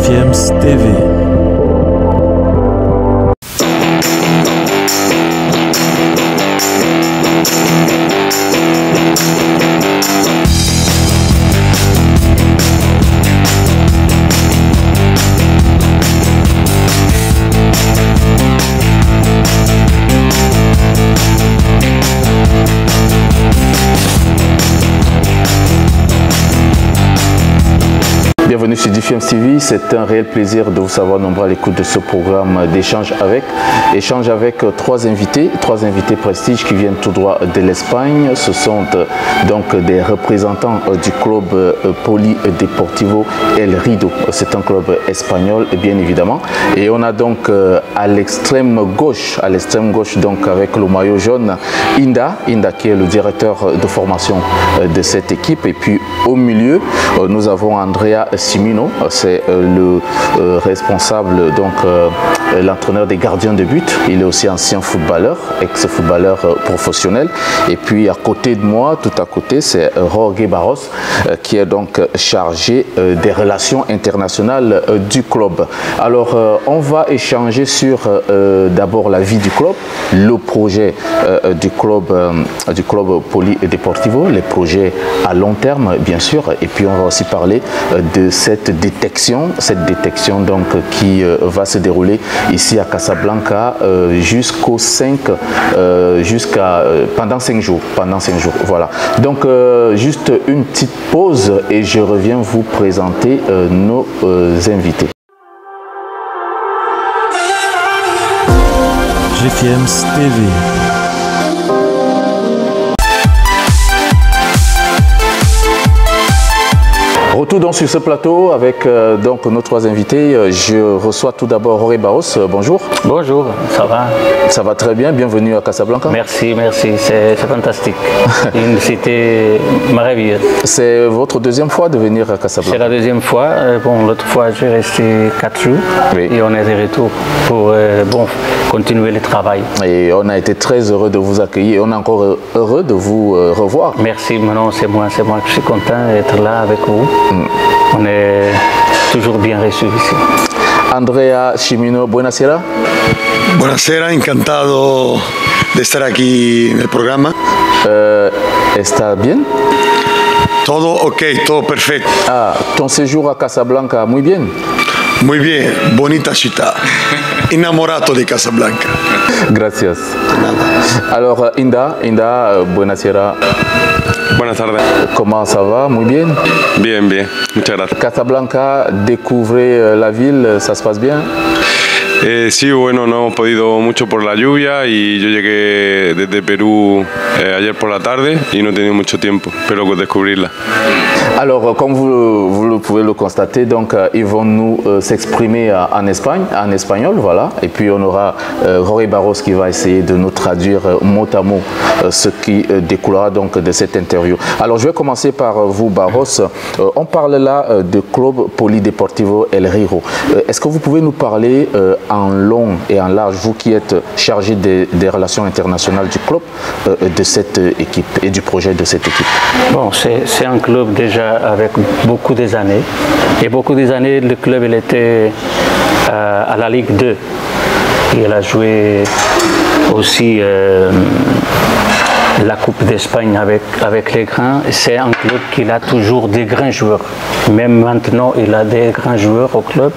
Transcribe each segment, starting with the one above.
GFM's TV. Bienvenue sur GFM's TV, c'est un réel plaisir de vous savoir nombreux à l'écoute de ce programme d'échange avec. Échange avec trois invités prestige qui viennent tout droit de l'Espagne. Ce sont donc des représentants du club Polideportivo El Rido. C'est un club espagnol bien évidemment. Et on a donc à l'extrême gauche donc avec le maillot jaune, Inda qui est le directeur de formation de cette équipe. Et puis au milieu, nous avons Andrea Chimino, c'est le responsable, donc l'entraîneur des gardiens de but. Il est aussi ancien footballeur, ex-footballeur professionnel. Et puis à côté de moi, tout à côté, c'est Jorge Barros qui est donc chargé des relations internationales du club. Alors on va échanger sur d'abord la vie du club, le projet du club Polideportivo, les projets à long terme bien sûr, et puis on va aussi parler de cette détection donc qui va se dérouler ici à Casablanca jusqu'au 5 pendant 5 jours, voilà. Donc juste une petite pause et je reviens vous présenter nos invités. GFM's TV. Retour donc sur ce plateau avec donc nos trois invités. Je reçois tout d'abord Jorge Barros. Bonjour. Bonjour, ça va? Ça va très bien, bienvenue à Casablanca. Merci, c'est fantastique. Une cité merveilleuse. C'est votre deuxième fois de venir à Casablanca? C'est la deuxième fois. Bon, l'autre fois, j'ai resté 4 jours et on est de retour pour continuer le travail. Et on a été très heureux de vous accueillir et on est encore heureux de vous revoir. Merci, maintenant c'est moi que je suis content d'être là avec vous. On est toujours bien reçus ici. Andrea Chimino, buonasera. Buonasera, encantado de estar aquí en el programa. ¿Está bien? Todo ok, todo perfecto. Ah, ton séjour à Casablanca, muy bien. Muy bien, bonita ciudad. Enamorado de Casablanca. Gracias. Alors, Inda, buonasera. Buenas tardes. Comment ça va? Muy bien. Bien, muchas gracias. Casablanca, découvrez la ville, ça se passe bien? Sí, bueno, no hemos podido mucho por la lluvia y yo llegué desde Perú ayer por la tarde y no he tenido mucho tiempo, pero descubrirla. Alors, comme vous pouvez le constater, donc ils vont nous s'exprimer en espagnol, voilà. Et puis on aura Jorge Barros qui va essayer de nous traduire mot à mot ce qui découlera donc de cette interview. Alors, je vais commencer par vous, Barros. On parle là de club Polideportivo El Rido. Est-ce que vous pouvez nous parler en long et en large, vous qui êtes chargé des relations internationales du club, de cette équipe et du projet de cette équipe? Bon, c'est un club déjà avec beaucoup des années. Et beaucoup des années, le club il était à la Ligue 2. Il a joué aussi la Coupe d'Espagne avec les grands. C'est un club qui a toujours des grands joueurs. Même maintenant, il a des grands joueurs au club.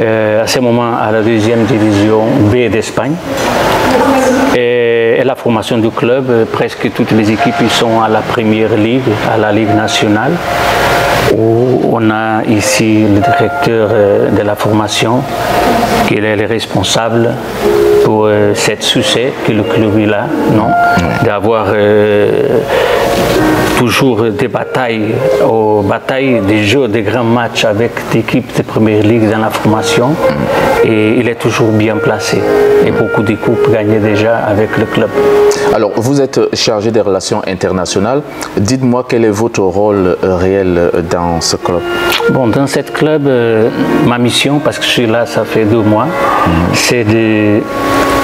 À ce moment, à la deuxième division B d'Espagne. Et la formation du club, presque toutes les équipes ils sont à la première ligue, à la Ligue nationale, où on a ici le directeur de la formation, qui est le responsable pour cet succès que le club il a, non, d'avoir toujours des batailles, des jeux, des grands matchs avec des équipes de première ligue dans la formation. Et il est toujours bien placé. Et beaucoup de coupes gagnées déjà avec le club. Alors, vous êtes chargé des relations internationales. Dites-moi quel est votre rôle réel dans ce club? Bon, dans ce club, ma mission, parce que je suis là, ça fait 2 mois, c'est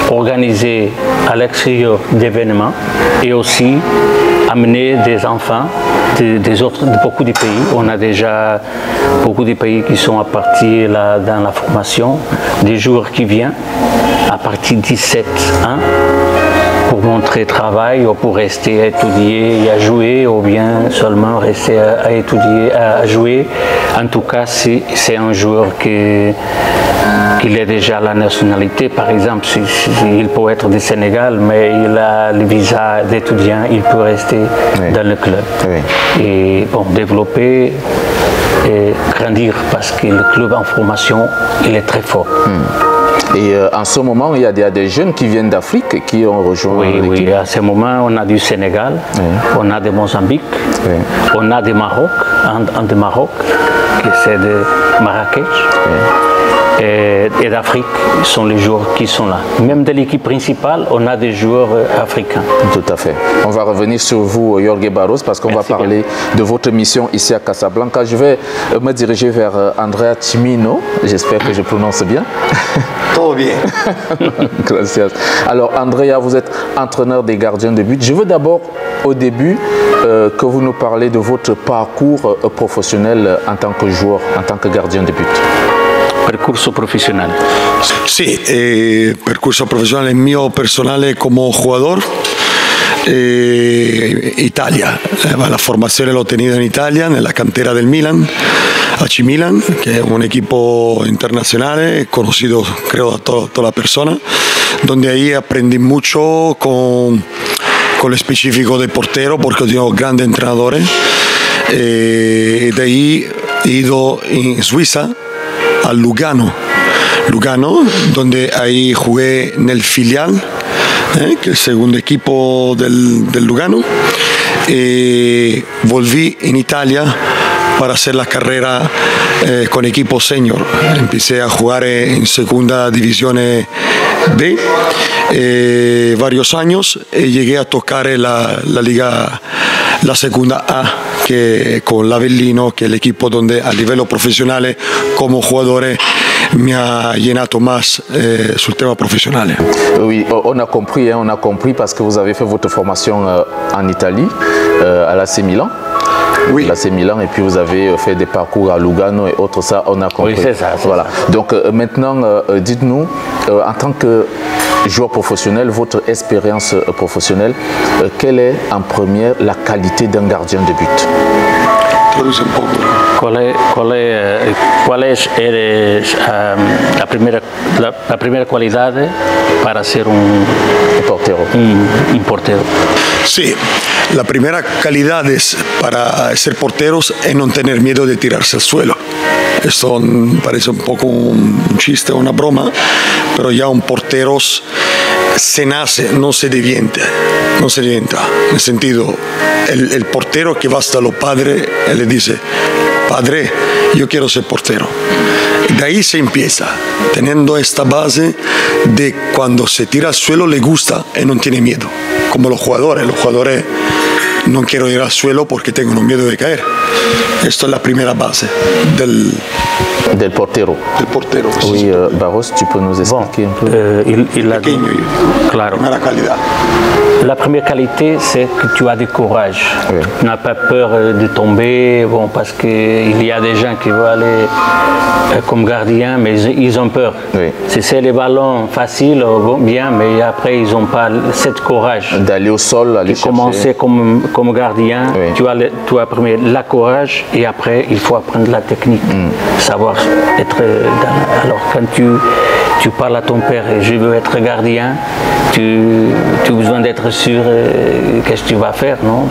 d'organiser à l'extérieur d'événements et aussi amener des enfants de beaucoup de pays. On a déjà beaucoup de pays qui sont à partir là, dans la formation, des joueurs qui viennent à partir de 17 ans pour montrer travail ou pour rester à étudier et à jouer, ou bien seulement rester à étudier, à jouer. En tout cas, c'est un joueur qu'il est déjà la nationalité. Par exemple, il peut être du Sénégal, mais il a le visa d'étudiant, il peut rester dans le club. Et bon, développer et grandir, parce que le club en formation, il est très fort. Et en ce moment, il y a des jeunes qui viennent d'Afrique qui ont rejoint l'équipe. Oui, à ce moment, on a du Sénégal, on a de Mozambique, on a du Maroc, un de Maroc, qui c'est de Marrakech. Et d'Afrique sont les joueurs qui sont là. Même de l'équipe principale, on a des joueurs africains. Tout à fait. On va revenir sur vous, Jorge Barros, parce qu'on va parler de votre mission ici à Casablanca. Je vais me diriger vers Andrea Cimino. J'espère que je prononce bien. Todo bien. Gracias. Alors, Andrea, vous êtes entraîneur des gardiens de but. Je veux d'abord, au début, que vous nous parlez de votre parcours professionnel en tant que joueur, en tant que gardien de but. Percurso profesional. Sí, percurso profesional mío personal como jugador. Italia, la formación l'ho tenido en Italia, en la cantera del Milan, AC Milan, que es un equipo internacional, conocido creo a toda la persona, donde ahí aprendí mucho con el específico de portero, porque tengo grandes entrenadores. De ahí he ido en Suiza a Lugano, donde ahí jugué en el filial, que es el segundo equipo del Lugano. Volví en Italia para hacer la carrera con equipo senior. Empecé a jugar en segunda división B varios años y llegué a tocar la liga, la segunda A, que con l'Avellino, que es el equipo donde a livello professionale come jugador mi ha llenato más sul tema professionnel. Oui, on a compris parce que vous avez fait votre formation en Italie, à l'AC Milan. Oui. L'AC Milan, et puis vous avez fait des parcours à Lugano et autres, ça on a compris. Oui, c'est ça. Voilà. Ça. Donc maintenant, dites-nous, en tant que joueur professionnel, votre expérience professionnelle, quelle est en première la qualité d'un gardien de but? ¿Cuál es la primera cualidad para ser un portero? Sí, la primera calidad para ser porteros es no tener miedo de tirarse al suelo. Esto parece un poco un chiste, una broma, pero ya un portero se nace, no se devienta. En el sentido, el portero que va hasta los padres, él le dice: padre, yo quiero ser portero. De ahí se empieza, teniendo esta base de cuando se tira al suelo le gusta y no tiene miedo. Como los jugadores no quiero ir al suelo porque tengo miedo de caer. Esto es la primera base del portero. Del portero. Oui, Barros, tu peux nous expliquer un peu? Il a dit, claro. Primera calidad. La première qualité, c'est que tu as du courage. Oui. Tu n'as pas peur de tomber, bon, parce qu'il y a des gens qui veulent aller comme gardien, mais ils ont peur. Oui. C'est les ballons faciles, bon, bien, mais après, ils n'ont pas cette courage. D'aller au sol, aller chercher. Commencer comme gardien, oui. Tu as premier la courage, et après, il faut apprendre la technique. Savoir être dans... Alors, quand tu parles à ton père, je veux être gardien, tu as besoin d'être sûr qu'est-ce que tu vas faire, non?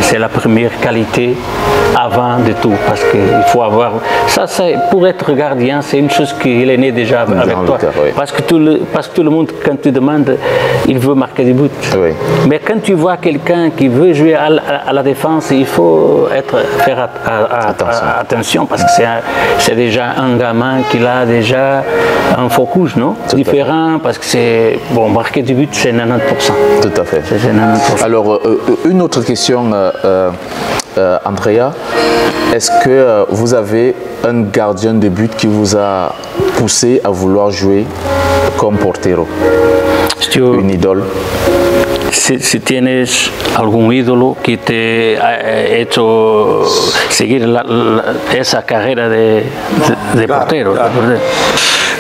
C'est la première qualité avant de tout, parce qu'il faut avoir... Ça, pour être gardien, c'est une chose qu'il est né déjà avec toi. Cœur, oui. Parce que tout le monde, quand tu demandes, il veut marquer des buts. Oui. Mais quand tu vois quelqu'un qui veut jouer à la défense, il faut faire attention, parce que c'est déjà un gamin qui a déjà un focus, non? Différent, parce que c'est... Bon, marquer du but, c'est 90%. Tout à fait. C'est 90%. Alors, une autre question, Andrea. Est-ce que vous avez un gardien de but qui vous a poussé à vouloir jouer comme portero? Une idole? Si tienes algún ídolo que te ha hecho seguir esa carrera de portero. Claro.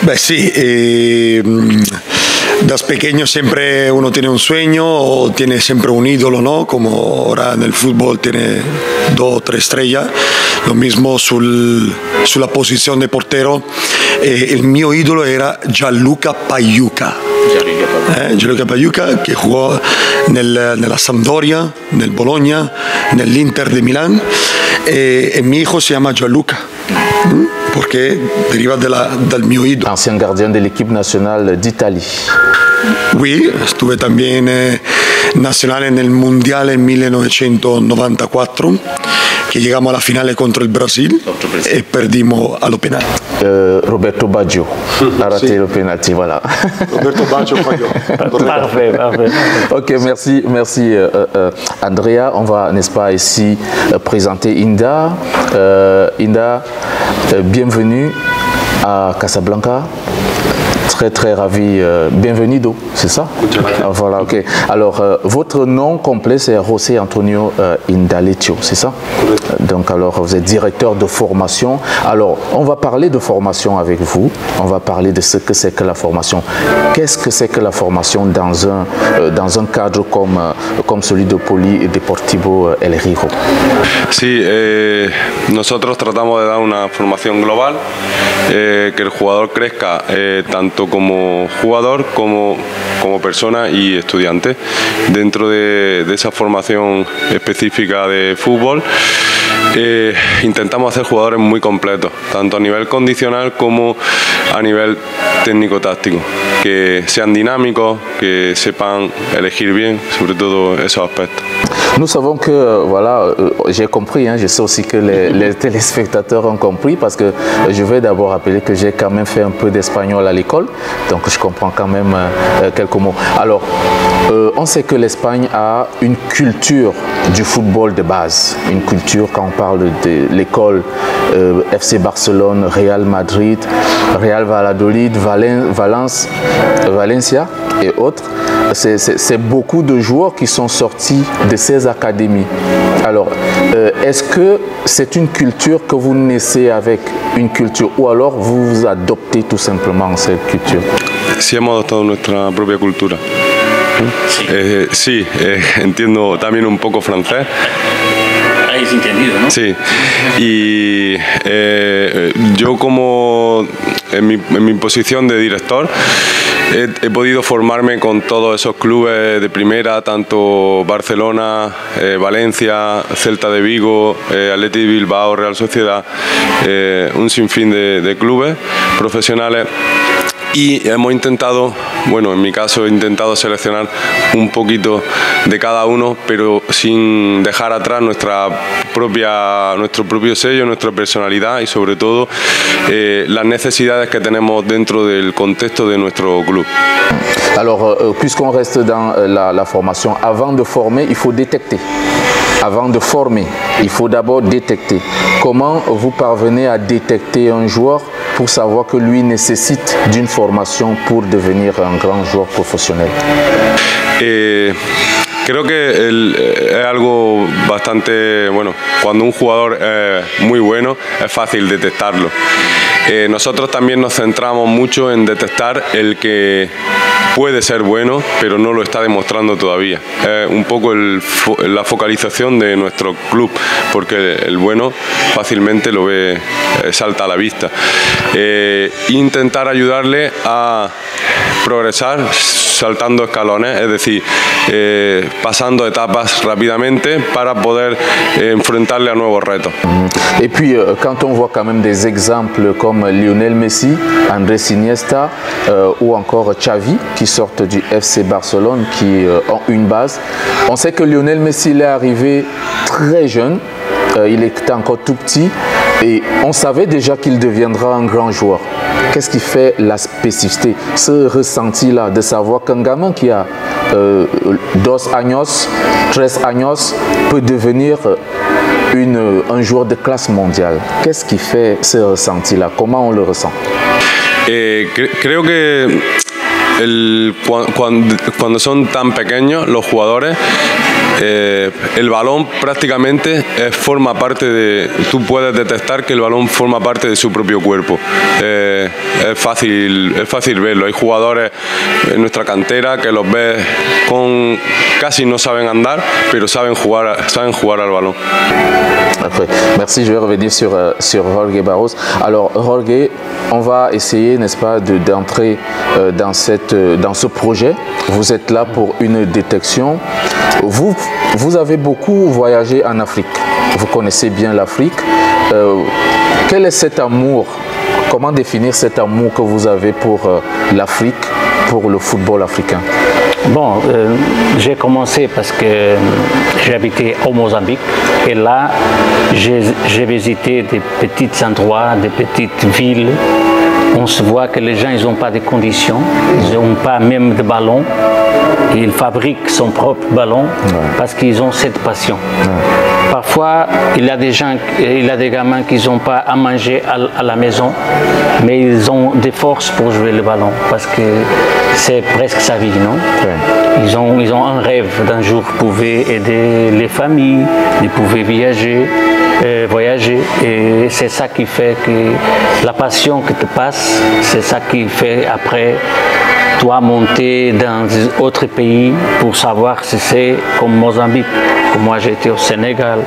Beh sì, da pequeño siempre uno tiene un sueño o tiene siempre un ídolo, ¿no? Como ahora en el fútbol tiene 2 o 3 estrellas, lo mismo sulla posición de portero. El mio ídolo era Gianluca Pagliuca. Gianluca Pagliuca, che jugò nella Sampdoria, nel Bologna, nell'Inter de Milán, e mi hijo se llama Gianluca. Porque deriva del mio ídolo. Ancien gardien de l'équipe nationale d'Italie. Oui, estuve también nacional en el Mundial en 1994, que llegamos a la final contra el Brasil y perdimos a los penales. Roberto Baggio a raté le penalty, voilà. Roberto Baggio falló. Parfait. Ok, merci Andrea. On va, n'est-ce pas, ici présenter Inda. Inda, bienvenue à Casablanca. Très ravi, bienvenido, c'est ça? Voilà, ok. Alors, votre nom complet, c'est José Antonio Indalecio, c'est ça? Donc, alors, vous êtes directeur de formation. Alors, on va parler de formation avec vous. On va parler de ce que c'est que la formation. Qu'est-ce que c'est que la formation dans un cadre comme celui de Poli Deportivo El Hierro? Sí, nosotros tratamos de dar una formación global, que el jugador crezca tanto como jugador como persona y estudiante. Dentro de esa formación específica de fútbol intentamos hacer jugadores muy completos, tanto a nivel condicional como a nivel técnico-táctico, que sean dinámicos, que sepan elegir bien, sobre todo esos aspectos. Nous savons que, voilà, j'ai compris, hein, je sais aussi que les téléspectateurs ont compris, parce que je vais d'abord rappeler que j'ai quand même fait un peu d'espagnol à l'école, donc je comprends quand même quelques mots. Alors, on sait que l'Espagne a une culture du football de base, une culture quand on parle de l'école FC Barcelone, Real Madrid, Real Valladolid, Valencia et autres. C'est beaucoup de joueurs qui sont sortis de ces académies. Alors, est-ce que c'est une culture que vous naissez avec une culture ou alors vous adoptez tout simplement cette culture? Sí, hemos adoptado nuestra propia cultura. Sí, entiendo también un poco francés. Habéis entendido, ¿no? Sí, y yo como en mi posición de director he podido formarme con todos esos clubes de primera, tanto Barcelona, Valencia, Celta de Vigo, Athletic de Bilbao, Real Sociedad, un sinfín de clubes profesionales. Y hemos intentado, bueno, en mi caso he intentado seleccionar un poquito de cada uno, pero sin dejar atrás nuestro propio sello, nuestra personalidad y sobre todo las necesidades que tenemos dentro del contexto de nuestro club. Alors, puisqu'on reste dans la formation, avant de former, il faut détecter. Avant de former, il faut d'abord détecter. Comment vous parvenez à détecter un joueur pour savoir que lui nécessite d'une formation pour devenir un grand joueur professionnel? Creo que es algo bastante bueno. Cuando un jugador es muy bueno, es fácil detectarlo. Nosotros también nos centramos mucho en detectar el que puede ser bueno, pero no lo está demostrando todavía. Es un poco la focalización de nuestro club, porque el bueno fácilmente lo ve, salta a la vista. Intentar ayudarle a progresar saltando escalones, es decir, pasando etapas rápidamente para poder enfrentarle a nuevos retos. Et puis, quand on voit quand même des exemples comme Lionel Messi, Andrés Iniesta ou encore Xavi qui sortent du FC Barcelone, qui ont une base, on sait que Lionel Messi il est arrivé très jeune, il était encore tout petit et on savait déjà qu'il deviendra un grand joueur. Qu'est-ce qui fait la spécificité, ce ressenti-là, de savoir qu'un gamin qui a 2 años, 13 años peut devenir un joueur de classe mondiale? Qu'est-ce qui fait ce ressenti-là? Comment on le ressent? Creo que cuando son tan pequeños los jugadores, el balón prácticamente forma parte de... Tú puedes detectar que el balón forma parte de su propio cuerpo. Es fácil verlo. Hay jugadores en nuestra cantera que los ves casi no saben andar, pero saben jugar al balón. Parfait. Merci, je vais revenir sur Jorge Barros. Alors Jorge, on va essayer, n'est-ce pas, d'entrer dans ce projet. Vous êtes là pour une détection. Vous avez beaucoup voyagé en Afrique. Vous connaissez bien l'Afrique. Quel est cet amour? Comment définir cet amour que vous avez pour l'Afrique, pour le football africain? Bon, j'ai commencé parce que j'habitais au Mozambique et là, j'ai visité des petits endroits, des petites villes. On se voit que les gens, ils n'ont pas de conditions, ils n'ont pas même de ballon. Ils fabriquent son propre ballon parce qu'ils ont cette passion. Parfois, il y a des gamins qui n'ont pas à manger à la maison, mais ils ont des forces pour jouer le ballon parce que c'est presque sa vie, non? Ils ont un rêve d'un jour pouvoir aider les familles, de pouvoir voyager, et c'est ça qui fait que la passion que tu passes, c'est ça qui fait après toi monter dans d'autres pays pour savoir si c'est comme Mozambique. Moi j'étais au Sénégal,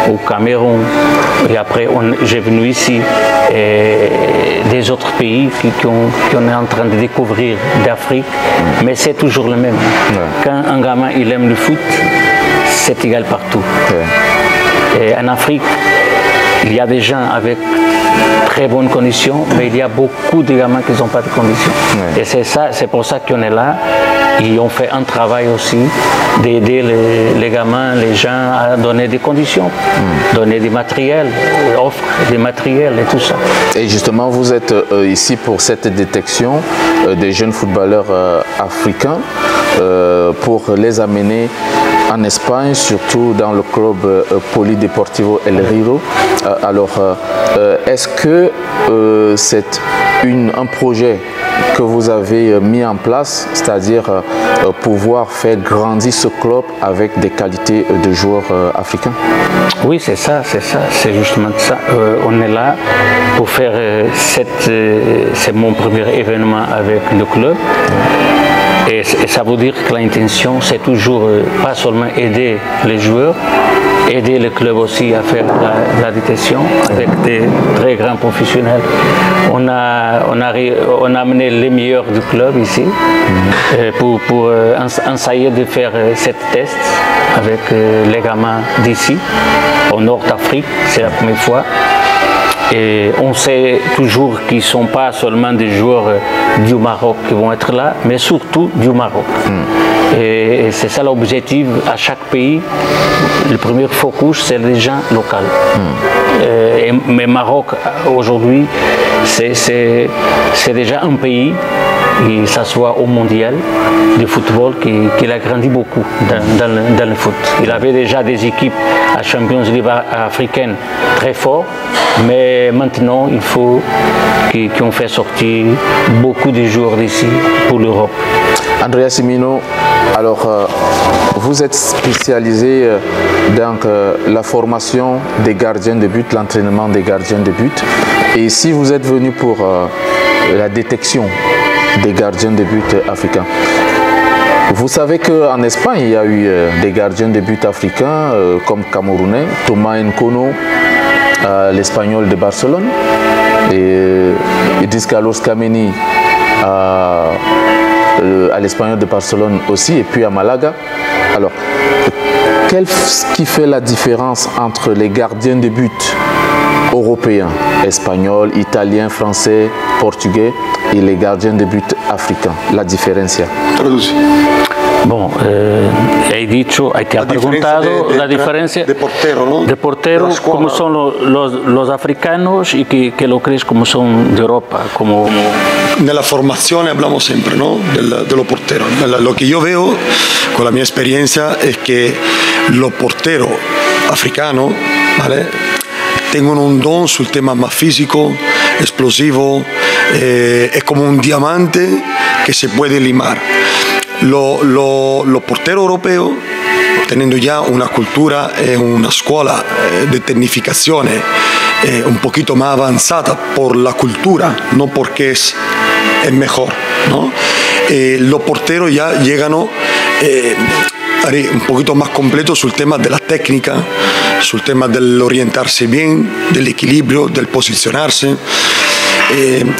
au Cameroun, et après j'ai venu ici, et des autres pays qu'on est en train de découvrir d'Afrique, mais c'est toujours le même. Quand un gamin il aime le foot, c'est égal partout. Et en Afrique, il y a des gens avec très bonnes conditions, mais il y a beaucoup de gamins qui n'ont pas de conditions. Et c'est pour ça qu'on est là. Ils ont fait un travail aussi d'aider les gamins, les gens à donner des conditions, donner des matériels, offre des matériels et tout ça. Et justement, vous êtes ici pour cette détection des jeunes footballeurs africains pour les amener en Espagne, surtout dans le club Polideportivo El Riro. Alors, est-ce que c'est un projet que vous avez mis en place, c'est-à-dire pouvoir faire grandir ce club avec des qualités de joueurs africains? Oui, c'est ça, c'est justement ça. On est là pour faire c'est mon premier événement avec le club. Et ça veut dire que l'intention, c'est toujours pas seulement aider les joueurs, aider le club aussi à faire la détection avec des très grands professionnels. On a amené les meilleurs du club ici pour essayer de faire cette test avec les gamins d'ici, au nord d'Afrique, c'est la première fois. Et on sait toujours qu'ils ne sont pas seulement des joueurs du Maroc qui vont être là, mais surtout du Maroc. Et c'est ça l'objectif à chaque pays. Le premier focus, c'est les gens locaux. Mais Maroc, aujourd'hui, c'est déjà un pays qui s'assoit au mondial de football qui a grandi beaucoup dans le foot. Il avait déjà des équipes à Champions League africaines très fortes, mais maintenant il faut qu'on fait sortir beaucoup de joueurs d'ici pour l'Europe. Andrea Simino, alors vous êtes spécialisé dans la formation des gardiens de but, l'entraînement des gardiens de but, et ici vous êtes venu pour la détection des gardiens de but africains. Vous savez qu'en Espagne, il y a eu des gardiens de but africains comme camerounais, Thomas Nkono, l'Espagnol de Barcelone, et Idriss Carlos Kameni à l'Espagnol de Barcelone aussi, et puis à Malaga. Alors, qu'est-ce qui fait la différence entre les gardiens de but européens, espagnols, italiens, français, portugais, et les gardiens de but africains? La diferencia. Bon, te ha preguntado la diferencia de portero, ¿no? De portero, como son los africanos y que lo crees como son de Europa. Como... Nella formazione hablamos siempre, ¿no? de los porteros. Lo que yo veo con la mia esperienza es que los porteros africanos, ¿vale?, tengono un don sul tema más físico, explosivo, es como un diamante que se puede limar. Los porteros europeos, tenendo già una cultura e una scuola di tecnificazione un poquito más avanzada por la cultura, no porque es mejor, ¿no? Los porteros ya llegan un poquito más completos sul tema della tecnica, sul tema dell'orientarsi bien, dell'equilibrio, del posizionarsi.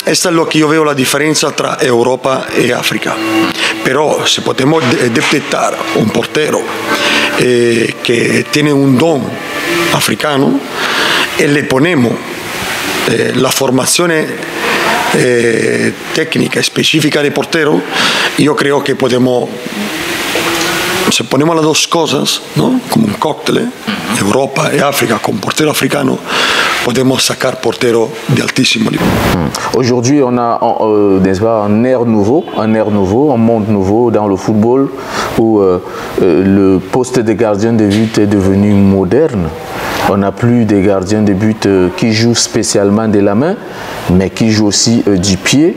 Esta es lo que yo veo la diferencia tra Europa y África. Pero si podemos detectar un portero que tiene un don africano y le ponemos la formación técnica específica de portero, yo creo que podemos, si ponemos las dos cosas, ¿no? Como un cóctel, Europa y África con portero africano, podemos sacar portero de altísimo niveau. Aujourd'hui, on a n'est-ce pas, un air nouveau, un monde nouveau dans le football où le poste de gardien de but est devenu moderne. On n'a plus des gardiens de but qui jouent spécialement de la main, mais qui jouent aussi du pied.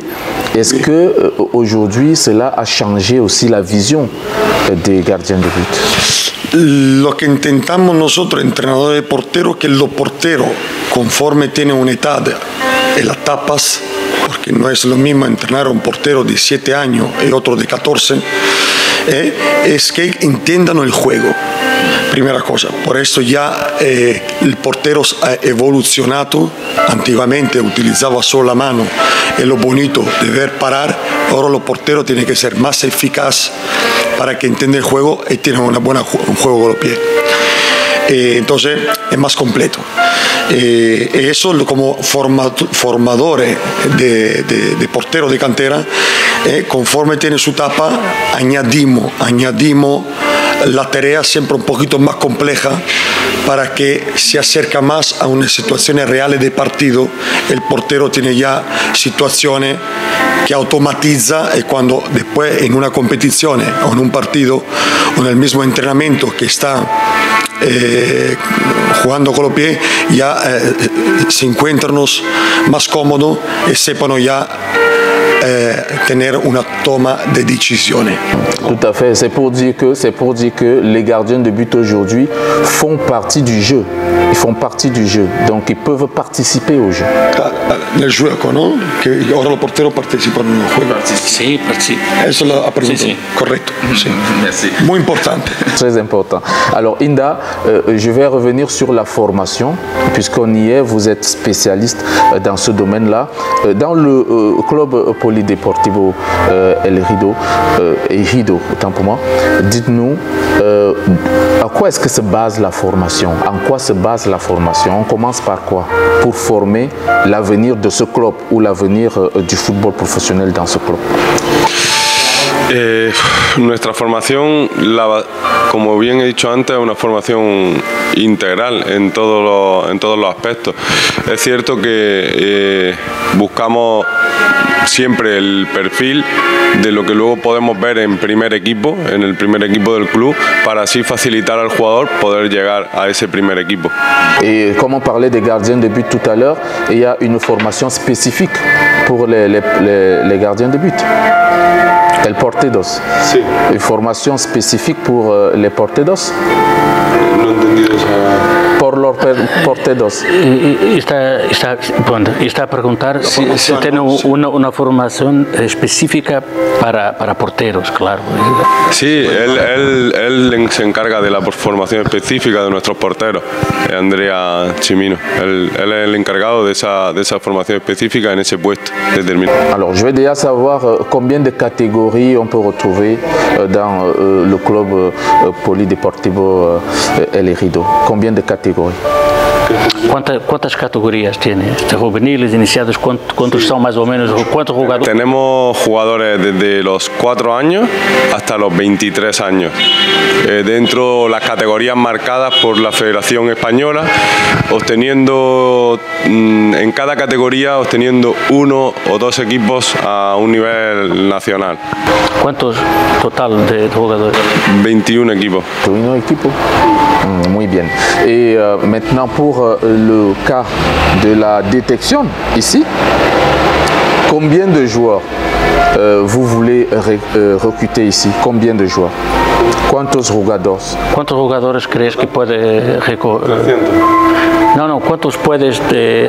Est-ce que aujourd'hui cela a changé aussi la vision des gardiens de but? Lo que intentamos nosotros, entrenadores de porteros, que los porteros, conforme tienen una edad y las etapas, porque no es lo mismo entrenar a un portero de 7 años y otro de 14, es que entiendan el juego. Primera cosa, por eso ya el portero ha evolucionado. Antiguamente utilizaba solo la mano y lo bonito de ver parar. Ahora los porteros tienen que ser más eficaz para que entiendan el juego y tengan un juego con los pies. Entonces es más completo. Eso como formadores de porteros de cantera, conforme tiene su etapa, añadimos la tarea siempre un poquito más compleja para que se acerque más a unas situaciones reales de partido. El portero tiene ya situaciones que automatiza y cuando después en una competición o en un partido o en el mismo entrenamiento que está jugando con los pies, ya se encuentran más cómodos y sepan ya tener una toma de decisiones. Tout à fait, c'est pour dire que les gardiens de but aujourd'hui font partie du jeu. Ils font partie du jeu, donc ils peuvent participer au jeu. Nel juego, ¿no? Que ahora los porteros participan en el juego. Sí, participan. Eso lo ha preguntado. Sí. Correcto. Sí. Merci. Muy importante. Très important. Alors Inda, je vais revenir sur la formation, puisqu'on y est, vous êtes spécialiste dans ce domaine-là. Dans le club Polideportivo El Ejido, autant pour moi, dites-nous à quoi est-ce que se base la formation? En quoi se base la formation? On commence par quoi pour former l'avenir de ce club ou l'avenir du football professionnel dans ce club? Nuestra formación, como bien he dicho antes, es una formación integral en todos los aspectos. Es cierto que buscamos siempre el perfil de lo que luego podemos ver en el primer equipo del club, para así facilitar al jugador poder llegar a ese primer equipo. Et comme on parlait des gardiens de but tout à l'heure, il y a une formation spécifique pour les gardiens de but. El porteros. Sí. Une formation spécifique pour les porteros. No he entendido esa... Por los porteros. Está a preguntar si tiene una formación específica para porteros, claro. Sí, él se encarga de la formación específica de nuestros porteros, Andrea Chimino. Él es el encargado de esa formación específica en ese puesto determinado. Alors, je vais déjà savoir combien de catégories on peut retrouver dans le club Polideportivo El Ejido. Combien de catégories? ¿Cuántas categorías tiene? Juveniles, iniciados, ¿cuántos son más o menos? ¿Cuántos jugadores? Tenemos jugadores desde los 4 años hasta los 23 años. Dentro las categorías marcadas por la Federación Española, obteniendo en cada categoría 1 o 2 equipos a un nivel nacional. ¿Cuántos total de jugadores? 21 equipos. 21 équipes. Muy bien. Et maintenant pour le cas de la détection ici, combien de joueurs vous voulez recruter ici combien de joueurs? ¿Cuántos jugadores? ¿Cuántos jugadores crees que puede No, ¿cuántos puedes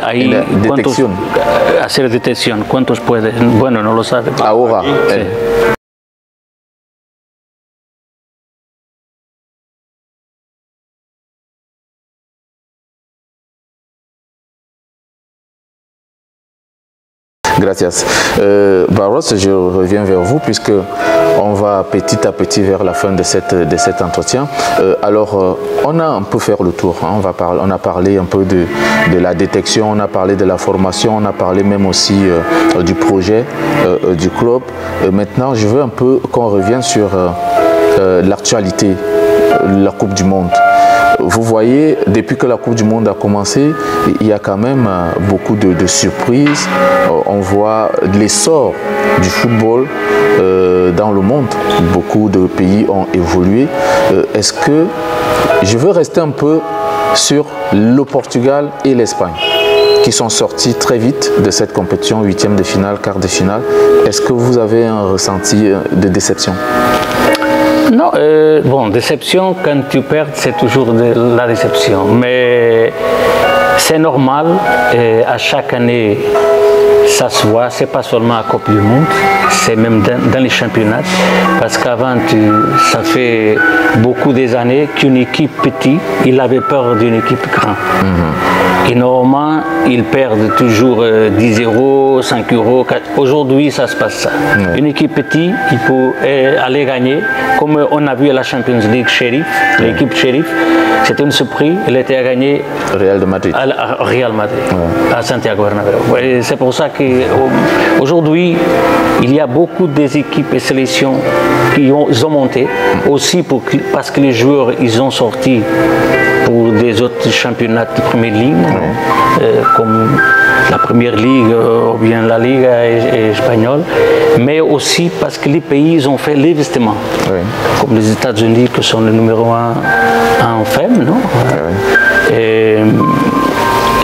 ahí detección. Hacer detección? ¿Cuántos puedes? Bueno, no lo sabe. Ahora. Sí. Gracias. Barros, je reviens vers vous puisque on va petit à petit vers la fin de cet entretien. On a un peu fait le tour. Hein. On a parlé un peu de la détection, on a parlé de la formation, on a parlé même aussi du projet du club. Maintenant, je veux un peu qu'on revienne sur l'actualité, la Coupe du Monde. Vous voyez, depuis que la Coupe du Monde a commencé, il y a quand même beaucoup de surprises. On voit l'essor du football dans le monde. Beaucoup de pays ont évolué. Est-ce que je veux rester un peu sur le Portugal et l'Espagne qui sont sortis très vite de cette compétition, huitième de finale, quart de finale. Est-ce que vous avez un ressenti de déception? Non, bon, déception, quand tu perds, c'est toujours de la déception. Mais c'est normal, à chaque année, ça se voit, c'est pas seulement à la Coupe du Monde, c'est même dans les championnats. Parce qu'avant, ça fait beaucoup des années qu'une équipe petite, il avait peur d'une équipe grande. Et normalement, ils perdent toujours 10 €, 5 €. Aujourd'hui, ça se passe ça. Une équipe petite, il peut aller gagner. Comme on a vu à la Champions League Sheriff, l'équipe Sheriff, c'était une surprise. Elle était à gagner Real de Madrid. À Real Madrid, à Santiago Bernabéu. C'est pour ça qu'aujourd'hui, il y a beaucoup des équipes et sélections qui ont monté. Aussi parce que les joueurs, ils ont sorti pour des autres championnats de première ligne, comme la première ligue ou bien la Liga espagnole, mais aussi parce que les pays ils ont fait l'investissement, comme les États-Unis qui sont le numéro 1 en femmes, non?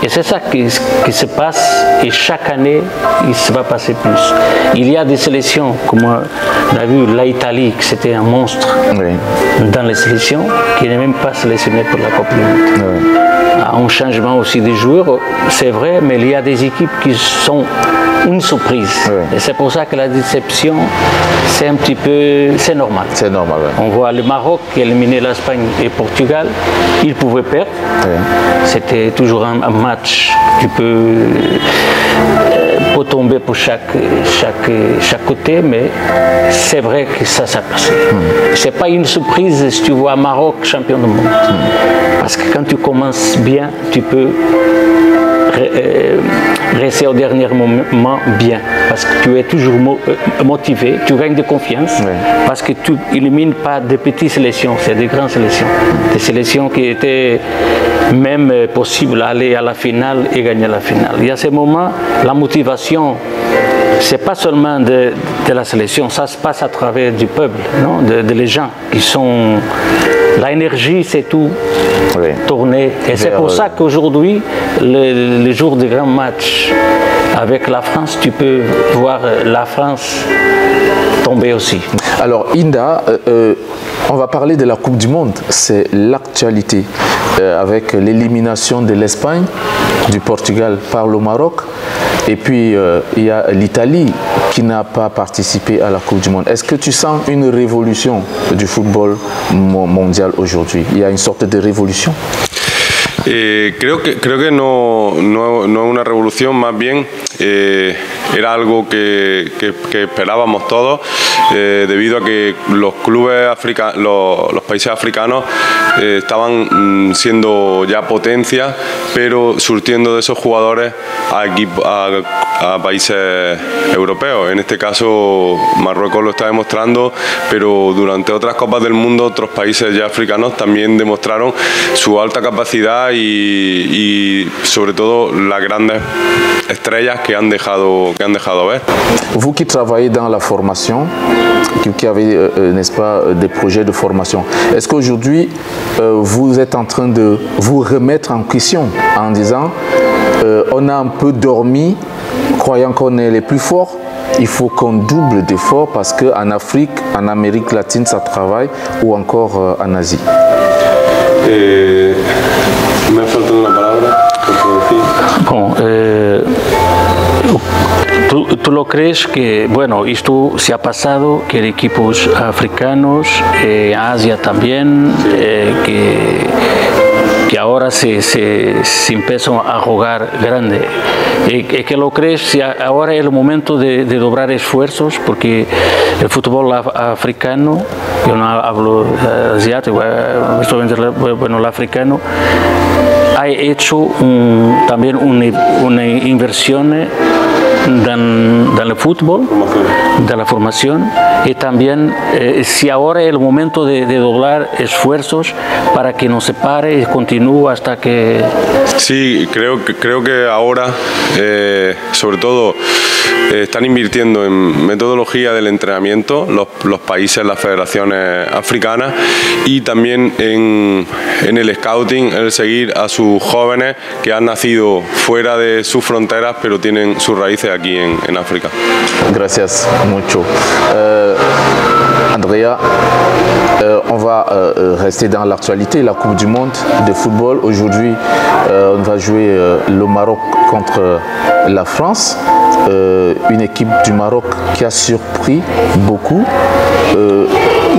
Et c'est ça qui se passe et chaque année, il se va passer plus. Il y a des sélections, comme on a vu l'Italie, c'était un monstre dans les sélections, qui n'est même pas sélectionné pour la Coupe du Monde. Un changement aussi des joueurs, c'est vrai, mais il y a des équipes qui sont une surprise. Et c'est pour ça que la déception, c'est un petit peu, c'est normal. C'est normal, On voit le Maroc qui a éliminé l'Espagne et le Portugal, ils pouvaient perdre. C'était toujours un match qui peut tomber pour chaque côté, mais c'est vrai que ça s'est passé. C'est pas une surprise si tu vois Maroc champion du monde. Parce que quand tu commences bien, tu peux rester au dernier moment bien, parce que tu es toujours motivé, tu gagnes de confiance, parce que tu n'élimines pas de petites sélections, c'est des grandes sélections, des sélections qui étaient même possibles d'aller à la finale et gagner la finale. Il y a ces moments, la motivation, c'est pas seulement de la sélection, ça se passe à travers du peuple, non? De les gens qui sont... L'énergie, c'est tout tourné. Et c'est pour ça qu'aujourd'hui, le jour des grands matchs avec la France, tu peux voir la France tomber aussi. Alors, Inda, on va parler de la Coupe du Monde. C'est l'actualité avec l'élimination de l'Espagne, du Portugal par le Maroc. Et puis, il y a l'Italie qui n'a pas participé à la Coupe du Monde. Est-ce que tu sens une révolution du football mondial aujourd'hui? Il y a une sorte de révolution? Creo que no es una revolución, más bien era algo que esperábamos todos, debido a que los clubes los países africanos estaban siendo ya potencias, pero surtiendo de esos jugadores a países europeos. En este caso Marruecos lo está demostrando, pero durante otras Copas del Mundo otros países ya africanos también demostraron su alta capacidad y sobre todo las grandes estrellas que han dejado ver. Vous qui travaillez dans la formation, qui avez, n'est-ce pas, des projets de formation, est-ce qu'aujourd'hui vous êtes en train de vous remettre en question en disant on a un peu dormi croyant qu'on est les plus forts, il faut qu'on double d'efforts parce qu'en Afrique, en Amérique latine, ça travaille, ou encore en Asie. Me falta una palabra. Bon, ¿tú lo crees que, bueno, esto se ha pasado, que equipos africanos, Asia también, que ahora se empiezan a jugar grande? ¿Que lo crees? Si ahora es el momento de doblar esfuerzos, porque el fútbol africano, yo no hablo asiático, bueno, el africano, ha hecho también una inversión en el fútbol, de la formación, y también si ahora es el momento de doblar esfuerzos para que no se pare y continúe hasta que... Sí, creo que ahora, sobre todo, están invirtiendo en metodología del entrenamiento los países, las federaciones africanas, y también en el scouting, el seguir a sus jóvenes que han nacido fuera de sus fronteras pero tienen sus raíces aquí en África. Gracias mucho. Andrea, on va rester dans l'actualité, la Coupe du Monde de football. Aujourd'hui, on va jouer le Maroc contre la France. Une équipe du Maroc qui a surpris beaucoup.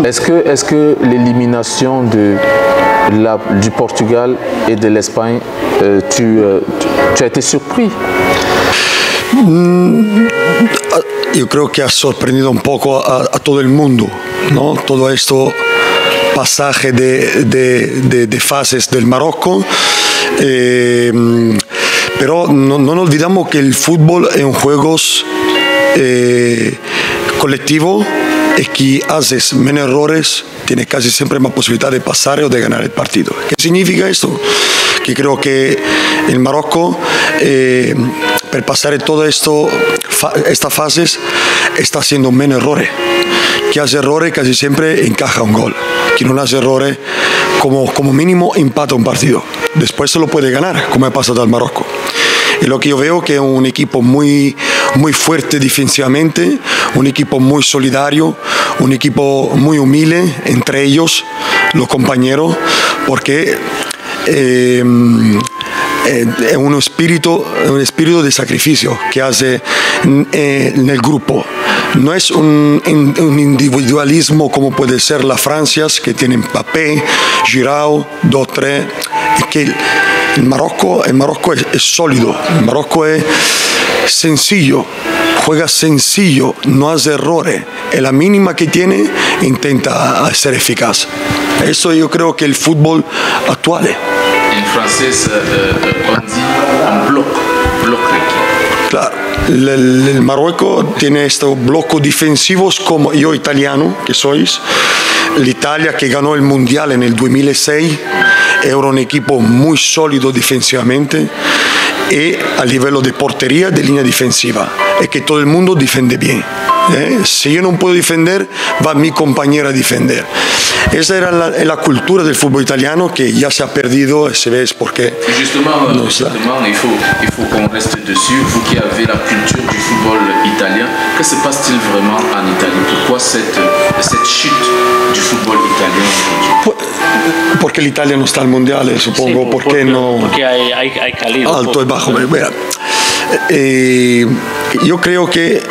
Est-ce que l'élimination du Portugal et de l'Espagne, tu as été surpris? Yo creo que ha sorprendido un poco a todo el mundo, ¿no? Todo esto pasaje de fases del Marocco. Pero no olvidamos que el fútbol es un juego colectivo y que haces menos errores, tienes casi siempre más posibilidad de pasar o de ganar el partido. ¿Qué significa esto? Que creo que el Marocco, per pasar todo estas fases, está haciendo menos errores. Que hace errores casi siempre encaja un gol. Que no hace errores, como mínimo empata un partido. Después se lo puede ganar, como ha pasado al Marocco. Y lo que yo veo que es un equipo muy fuerte defensivamente, un equipo muy solidario, un equipo muy humilde entre ellos, los compañeros, porque es un espíritu de sacrificio que hace en el grupo. No es un individualismo como puede ser la Francia, que tiene Mbappé, Giroud, dos, tres. Es que el Marocco es sólido, el Marocco es sencillo, juega sencillo, no hace errores. En la mínima que tiene, intenta ser eficaz. Eso yo creo que el fútbol actual. En francés, on dit bloc l'équipe. Claro, el Marruecos tiene estos blocos defensivos como yo italiano, que sois. L'Italia que ganó el Mundial en el 2006 era un equipo muy sólido defensivamente y a nivel de portería, de línea defensiva. Es que todo el mundo defiende bien. Si yo no puedo defender, va mi compañera a defender. Esa era la cultura del fútbol italiano que ya se ha perdido, se ve porque... Justement, il faut qu'on reste dessus. Vous qui avez la culture du football italien, que se passe-t-il vraiment en Italie? Pourquoi cette chute du football italien aujourd'hui? Porque l'Italia no está al Mundial, supongo. Sí, no? Porque hay calidad. Alto y bajo. Mira, yo creo que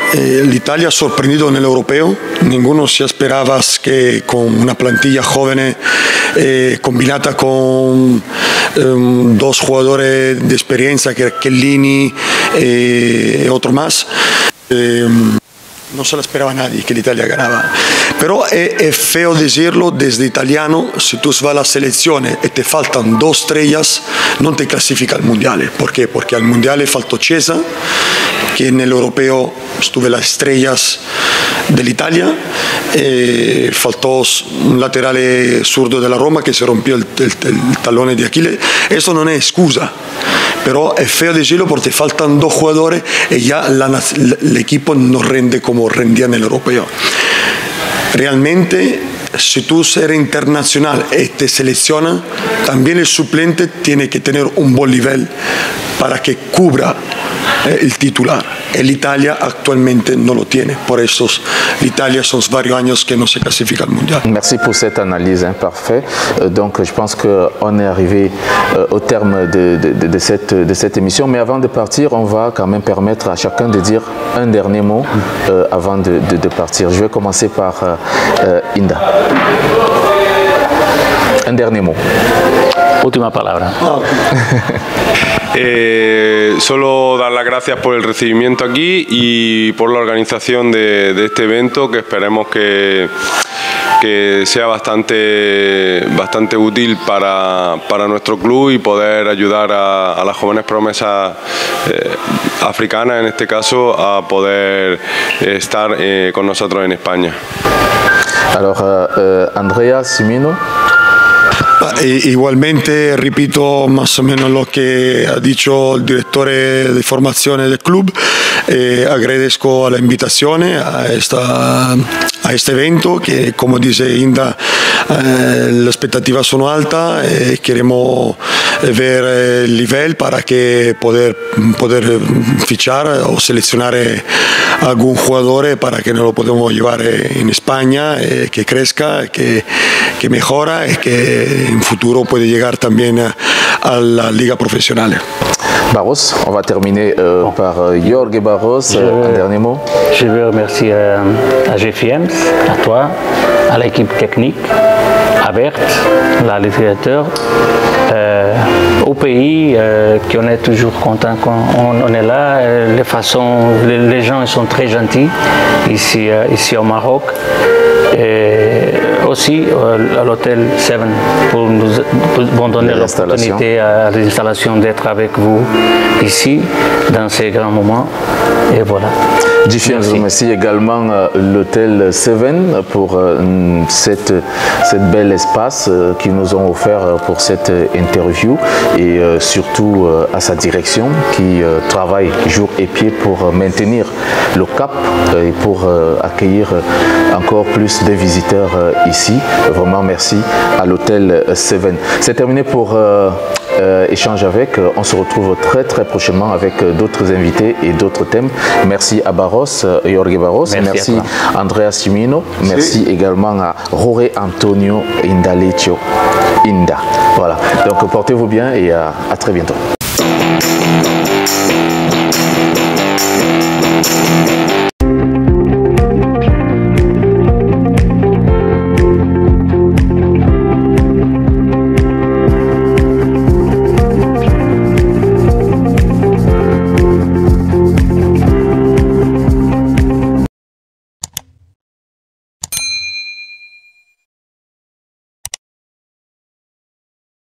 l'Italia ha sorprendido en el europeo. Ninguno se esperaba que con una plantilla joven combinada con dos jugadores de experiencia, que Chiellini y otro más, no se lo esperaba nadie que l'Italia ganaba. Pero es feo decirlo desde italiano, si tú vas a las selecciones y te faltan dos estrellas, no te clasifica al Mundial. ¿Por qué? Porque al Mundial faltó Chiesa, que en el europeo estuve las estrellas de l'Italia, faltó un lateral zurdo de la Roma que se rompió el talón de Aquiles. Eso no es excusa. Pero es feo decirlo porque faltan dos jugadores y ya el equipo no rinde como rendía en el europeo. Realmente, si tú eres internacional y te selecciona, también el suplente tiene que tener un buen nivel para que cubra el titular. El Italia actualmente no lo tiene, por eso l'Italia son varios años que no se clasifica al Mundial. Merci pour cette analyse, parfait. Donc je pense qu'on est arrivé au terme de cette émission, mais avant de partir, on va quand même permettre à chacun de dire un dernier mot avant de partir. Je vais commencer par Inda. Un dernier mot. Última palabra. Solo dar las gracias por el recibimiento aquí y por la organización de este evento, que esperemos que sea bastante útil para nuestro club y poder ayudar a las jóvenes promesas africanas, en este caso, a poder estar con nosotros en España. Alors, Andrea Simino. Igualmente repito más o menos lo que ha dicho el director de formación del club. Agradezco la invitación a este evento, que como dice Inda, las expectativas son altas. Queremos ver el nivel para que poder fichar o seleccionar algún jugador para que nos lo podamos llevar en España, que crezca, que mejora y que en futuro puede llegar también a la liga profesional. Barros, on va terminer par Jorge Barros, un dernier mot. Je veux remercier à GFIEMS, à toi, à l'équipe technique, à Bert, le directeur, au pays, qu'on est toujours content quand on est là. Les gens sont très gentils ici au Maroc. Et aussi à l'hôtel 7 pour nous donner l'opportunité à l'installation d'être avec vous ici dans ces grands moments. Et voilà. Merci également l'hôtel 7 pour cette belle espace qu'ils nous ont offert pour cette interview, et surtout à sa direction qui travaille jour et pied pour maintenir le cap et pour accueillir encore plus de visiteurs ici. Vraiment merci à l'hôtel 7. C'est terminé pour Échange avec. On se retrouve très prochainement avec d'autres invités et d'autres thèmes. Merci à Barros, Jorge Barros. Merci Andrea Simino. Merci également à Jorge Antonio Indalecio Inda. Voilà. Donc portez-vous bien et à très bientôt.